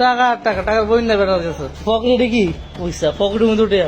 টাকা টাকা টাকার বই না বেড়া গেছে পকেটে কি পয়সা পকেটের মধ্যে উঠে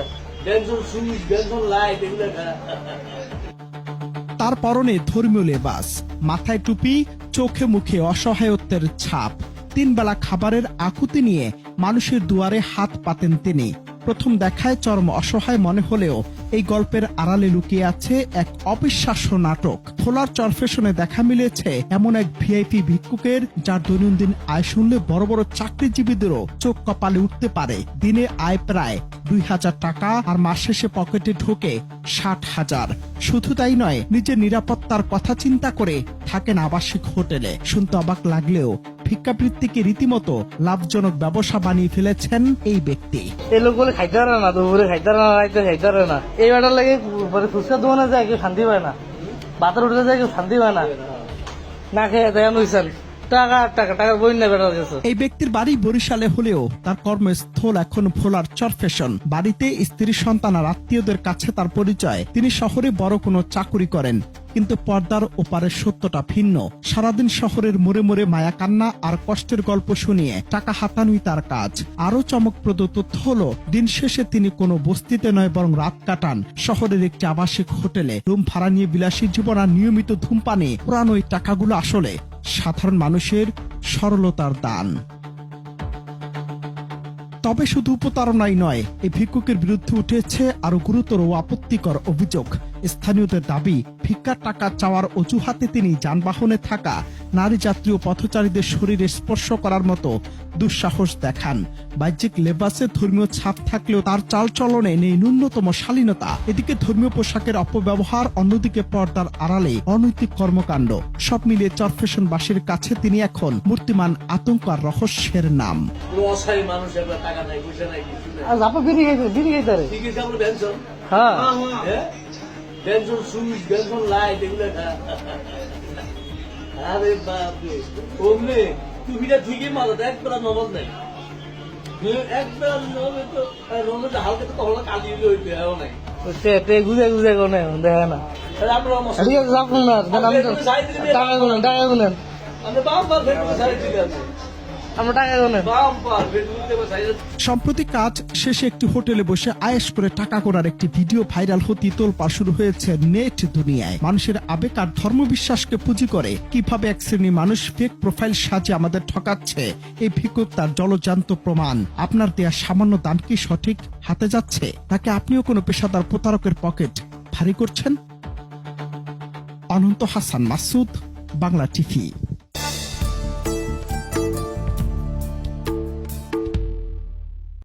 তার পরনে ধর্মীয় লেবাস, মাথায় টুপি, চোখে মুখে অসহায়ত্বের ছাপ। 3 বেলা খাবারের আকুতি নিয়ে মানুষের দুয়ারে হাত পাতেন তিনি। প্রথম দেখায় চরম অসহায় মনে হলেও এই গল্পের আড়ালে লুকিয়ে আছে এক অবিশ্বাস্য নাটক। ভোলার চরফেশনে দেখা মিলেছে এমন এক ভিআইপি ভিক্ষুকের, যার দৈনন্দিন আয় শুনলে বড় বড় চাকরিজীবীদেরও চোখ কপালে উঠতে পারে। দিনে আয় প্রায় 2000 টাকা, আর মাস শেষে পকেটে ঢোকে 60,000। শুধু তাই নয়, নিজের নিরাপত্তার কথা চিন্তা করে থাকেন আবাসিক হোটেলে। শুনতে অবাক লাগলেও ভিক্ষাবৃত্তিকে রীতিমতো লাভজনক ব্যবসা বানিয়ে ফেলেছেন এই ব্যক্তি। এই লোক বলে খাইতে পারে না, দুপুরে খাইতে পারে না, রাইতে খাইতে পারে না। এই বেটার লাগে ফুচকা দোকানে যায় কেউ শান্তি পায় না, বাতার উঠে যায় কেউ শান্তি পায় না, না খেয়ে দেয় নইছেন টাকা টাকা টাকার বই না বেড়া গেছে। এই ব্যক্তির বাড়ি বরিশালে হলেও তার কর্মস্থল এখন ভোলার চরফেশন। বাড়িতে স্ত্রী, সন্তান আর আত্মীয়দের কাছে তার পরিচয়। তিনি শহরে বড় কোনো চাকুরি করেন, কিন্তু পর্দার ওপারের সত্যটা ভিন্ন। সারাদিন শহরের মোড়ে মোড়ে মায়া কান্না আর কষ্টের গল্প শুনিয়ে টাকা হাতানোই তার কাজ। আরো চমকপ্রদ তথ্য হলো, দিন শেষে তিনি কোনো বস্তিতে নয় বরং রাত কাটান শহরের একটি আবাসিক হোটেলে। রুম ভাড়া নিয়ে বিলাসী জীবন আর নিয়মিত ধূমপানে পুরানো ওই টাকাগুলো আসলে সাধারণ মানুষের সরলতার দান। তবে শুধু প্রতারণাই নয়, এই ভিক্ষুকের বিরুদ্ধে উঠেছে আরো গুরুতর ও আপত্তিকর অভিযোগ। স্থানীয়দের দাবি, ভিক্ষার টাকা চাওয়ার অজুহাতে তিনি যানবাহনে থাকা নারী যাত্রী ও পথচারীদের শরীরে স্পর্শ করার মতো দুঃসাহস দেখান। বাহ্যিক লেবাসে ধর্মীয় ছাপ থাকলেও তার চালচলনে নেই ন্যূনতম শালীনতা। এদিকে ধর্মীয় পোশাকের অপব্যবহার, অন্যদিকে পর্দার আড়ালে অনৈতিক কর্মকাণ্ড। সব মিলিয়ে চরফেশনবাসীর কাছে তিনি এখন মূর্তিমান আতঙ্ক আর রহস্যের নাম। হ্যাঁ আরে বাপরে ওমনে তুমি না ঠিকই মারো একবার নবল নাই একবার নবে তো নবে তো হালকা তো হলো কালি হইবে আর নাই তে গুজে গুজে কোনে দেখে না। আমরা ঠিক আছে যাব না, টাকা গুনেন টাকা গুনেন, আমরা বারবার ফেসবুকে সাইড দিতে আছে, আমরা টাকা গুনেন। বারবার ফেসবুকে সাইড। সম্প্রতি কাজ শেষে একটি হোটেলে বসে আয়েশ করে টাকা করার একটি ভিডিও ভাইরাল হতে তোলপাড় শুরু হয়েছে নেট দুনিয়ায়। মানুষের আবেগ আর ধর্মবিশ্বাসকে পুঁজি করে কিভাবে এক শ্রেণী মানুষ ফেক প্রোফাইল সাজিয়ে আমাদের ঠকাচ্ছে, এই ভিক্ষুক তার জলজান্ত প্রমাণ। আপনার দেয়া সামান্য দান কি সঠিক হাতে যাচ্ছে, নাকি আপনিও কোনো পেশাদার প্রতারকের পকেট ভারী করছেন? অনন্ত হাসান মাসুদ, বাংলা টিভি।